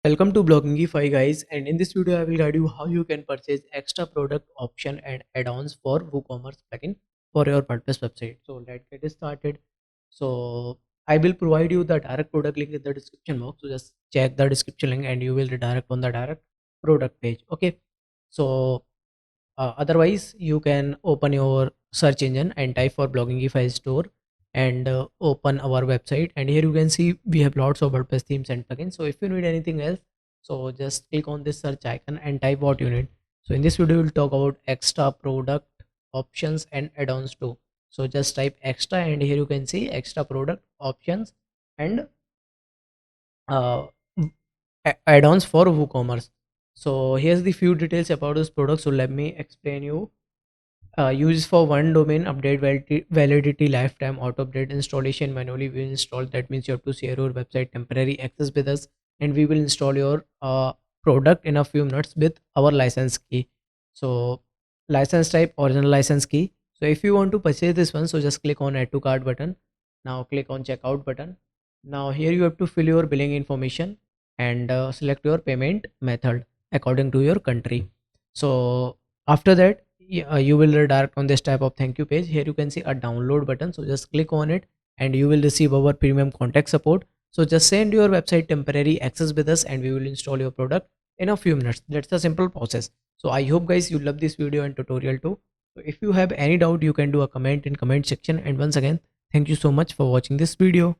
Welcome to Bloggingify guys, and in this video I will guide you how you can purchase extra product option and add-ons for WooCommerce plugin for your WordPress website. So let's get started. So I will provide you the direct product link in the description box. So just check the description link and you will redirect on the direct product page. Okay. So otherwise you can open your search engine and type for Bloggingify store and open our website, and here you can see we have lots of WordPress themes and plugins. So if you need anything else, so just click on this search icon and type what you need. So in this video we'll talk about extra product options and add-ons too. So just type extra and here you can see extra product options and uh, add-ons for WooCommerce. So here's the few details about this product. So let me explain you. Use for one domain, update validity, lifetime, auto update, installation manually. We install, that means you have to share your website temporary access with us, and we will install your product in a few minutes with our license key. So license type original license key. So if you want to purchase this one, so just click on add to cart button. Now click on checkout button. Now here you have to fill your billing information and select your payment method according to your country. So after that, you will redirect on this type of thank you page. Here you can see a download button, so just click on it and you will receive our premium contact support. So just send your website temporary access with us and we will install your product in a few minutes. That's a simple process. So I hope guys you love this video and tutorial too. So if you have any doubt, you can do a comment in comment section, and once again thank you so much for watching this video.